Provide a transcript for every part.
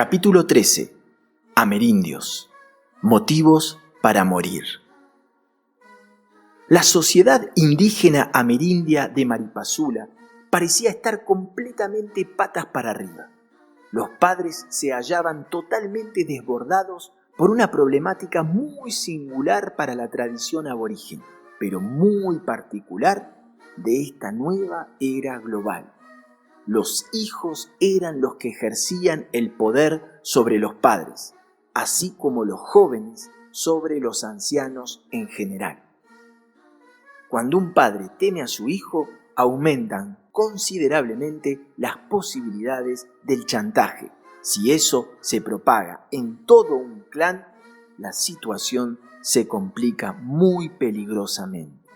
Capítulo 13. Amerindios. Motivos para morir. La sociedad indígena amerindia de Maripazula parecía estar completamente patas para arriba. Los padres se hallaban totalmente desbordados por una problemática muy singular para la tradición aborigen, pero muy particular de esta nueva era global. Los hijos eran los que ejercían el poder sobre los padres, así como los jóvenes sobre los ancianos en general. Cuando un padre teme a su hijo, aumentan considerablemente las posibilidades del chantaje. Si eso se propaga en todo un clan, la situación se complica muy peligrosamente.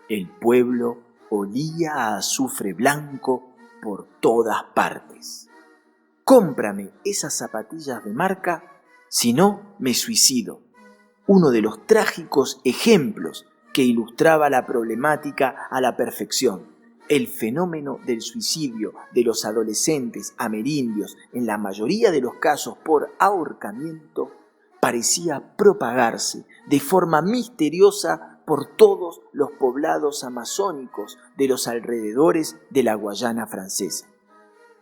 El pueblo olía a azufre blanco por todas partes. Cómprame esas zapatillas de marca, si no me suicido. Uno de los trágicos ejemplos que ilustraba la problemática a la perfección. El fenómeno del suicidio de los adolescentes amerindios, en la mayoría de los casos por ahorcamiento, parecía propagarse de forma misteriosa por todos los poblados amazónicos de los alrededores de la Guayana Francesa.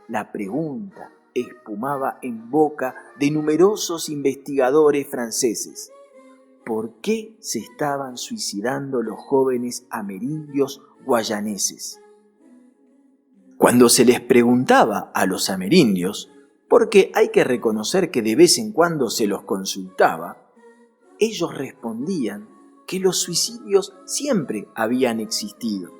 La pregunta espumaba en boca de numerosos investigadores franceses. ¿Por qué se estaban suicidando los jóvenes amerindios guayaneses? Cuando se les preguntaba a los amerindios, porque hay que reconocer que de vez en cuando se los consultaba, ellos respondían que los suicidios siempre habían existido,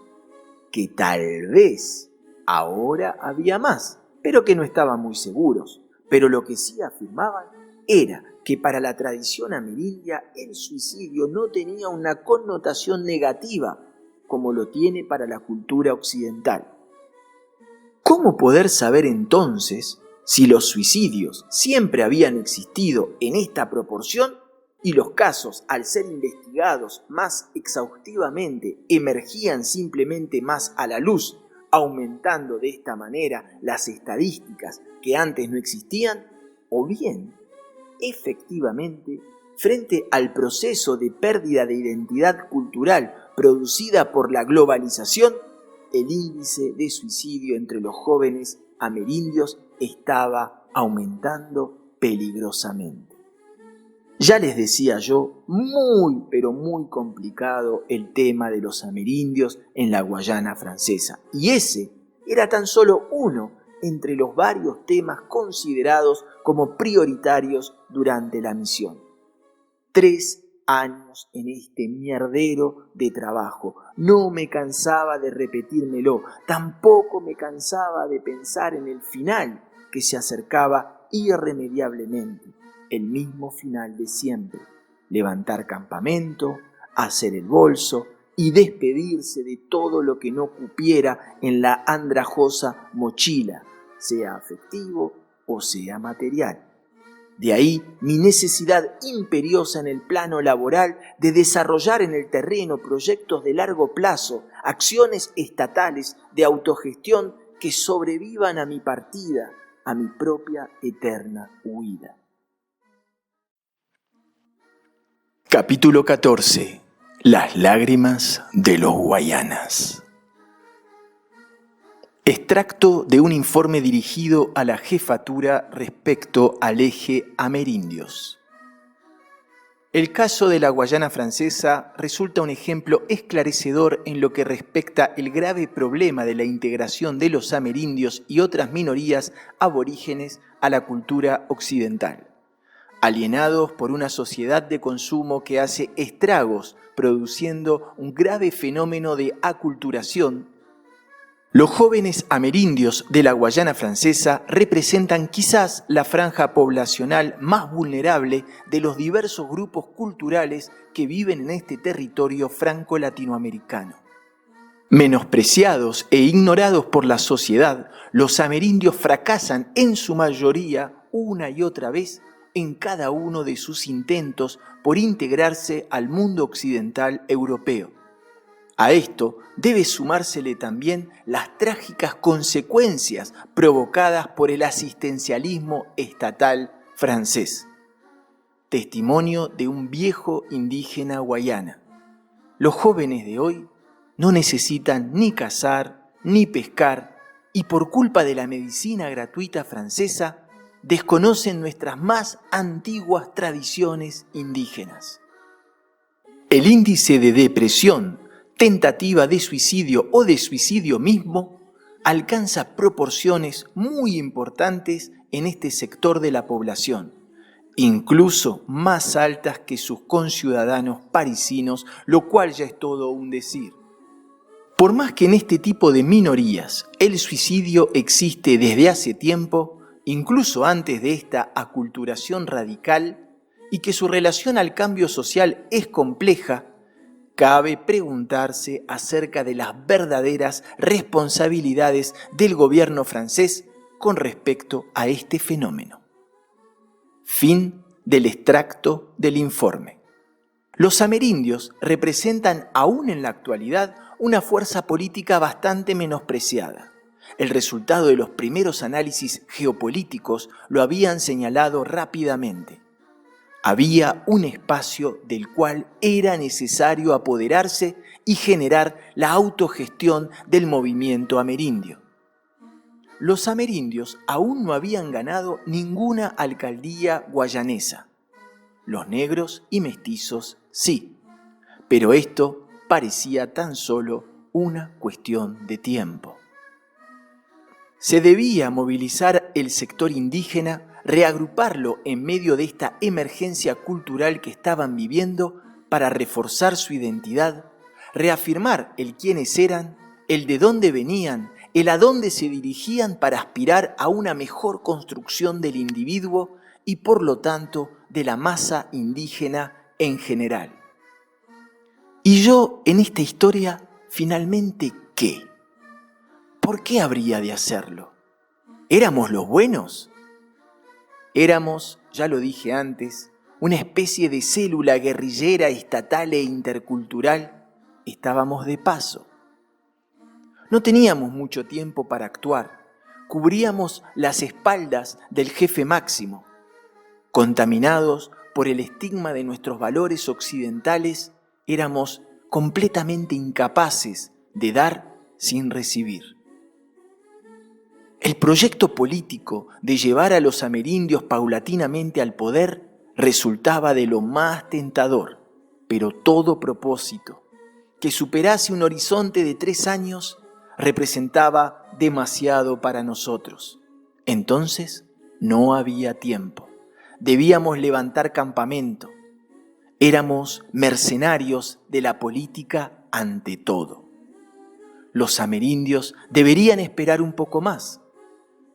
que tal vez ahora había más, pero que no estaban muy seguros. Pero lo que sí afirmaban era que para la tradición amerindia el suicidio no tenía una connotación negativa como lo tiene para la cultura occidental. ¿Cómo poder saber entonces si los suicidios siempre habían existido en esta proporción y los casos, al ser investigados más exhaustivamente, emergían simplemente más a la luz, aumentando de esta manera las estadísticas que antes no existían? O bien, efectivamente, frente al proceso de pérdida de identidad cultural producida por la globalización, el índice de suicidio entre los jóvenes amerindios estaba aumentando peligrosamente. Ya les decía yo, muy pero muy complicado el tema de los amerindios en la Guayana Francesa, y ese era tan solo uno entre los varios temas considerados como prioritarios durante la misión. 3 años en este mierdero de trabajo. No me cansaba de repetírmelo, tampoco me cansaba de pensar en el final que se acercaba irremediablemente. El mismo final de siempre: levantar campamento, hacer el bolso y despedirse de todo lo que no cupiera en la andrajosa mochila, sea afectivo o sea material. De ahí mi necesidad imperiosa en el plano laboral de desarrollar en el terreno proyectos de largo plazo, acciones estatales de autogestión que sobrevivan a mi partida, a mi propia eterna huida. Capítulo 14. Las lágrimas de los guayanas. Extracto de un informe dirigido a la jefatura respecto al eje amerindios. El caso de la Guayana Francesa resulta un ejemplo esclarecedor en lo que respecta el grave problema de la integración de los amerindios y otras minorías aborígenes a la cultura occidental. Alienados por una sociedad de consumo que hace estragos, produciendo un grave fenómeno de aculturación, los jóvenes amerindios de la Guayana Francesa representan quizás la franja poblacional más vulnerable de los diversos grupos culturales que viven en este territorio franco-latinoamericano. Menospreciados e ignorados por la sociedad, los amerindios fracasan en su mayoría una y otra vez en cada uno de sus intentos por integrarse al mundo occidental europeo. A esto debe sumársele también las trágicas consecuencias provocadas por el asistencialismo estatal francés. Testimonio de un viejo indígena guayana. Los jóvenes de hoy no necesitan ni cazar ni pescar y por culpa de la medicina gratuita francesa desconocen nuestras más antiguas tradiciones indígenas. El índice de depresión, tentativa de suicidio o de suicidio mismo alcanza proporciones muy importantes en este sector de la población, incluso más altas que sus conciudadanos parisinos, lo cual ya es todo un decir. Por más que en este tipo de minorías el suicidio existe desde hace tiempo, incluso antes de esta aculturación radical, y que su relación al cambio social es compleja, cabe preguntarse acerca de las verdaderas responsabilidades del gobierno francés con respecto a este fenómeno. Fin del extracto del informe. Los amerindios representan aún en la actualidad una fuerza política bastante menospreciada. El resultado de los primeros análisis geopolíticos lo habían señalado rápidamente. Había un espacio del cual era necesario apoderarse y generar la autogestión del movimiento amerindio. Los amerindios aún no habían ganado ninguna alcaldía guayanesa. Los negros y mestizos sí, pero esto parecía tan solo una cuestión de tiempo. Se debía movilizar el sector indígena, reagruparlo en medio de esta emergencia cultural que estaban viviendo para reforzar su identidad, reafirmar el quiénes eran, el de dónde venían, el a dónde se dirigían para aspirar a una mejor construcción del individuo y por lo tanto de la masa indígena en general. Y yo en esta historia, finalmente, ¿qué? ¿Por qué habría de hacerlo? ¿Éramos los buenos? Éramos, ya lo dije antes, una especie de célula guerrillera estatal e intercultural. Estábamos de paso. No teníamos mucho tiempo para actuar. Cubríamos las espaldas del jefe máximo. Contaminados por el estigma de nuestros valores occidentales, éramos completamente incapaces de dar sin recibir. El proyecto político de llevar a los amerindios paulatinamente al poder resultaba de lo más tentador, pero todo propósito que superase un horizonte de 3 años representaba demasiado para nosotros. Entonces no había tiempo. Debíamos levantar campamento. Éramos mercenarios de la política ante todo. Los amerindios deberían esperar un poco más.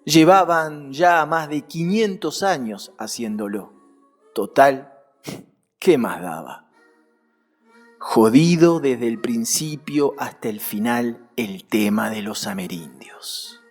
Llevaban ya más de 500 años haciéndolo. Total, ¿qué más daba? Jodido desde el principio hasta el final el tema de los amerindios.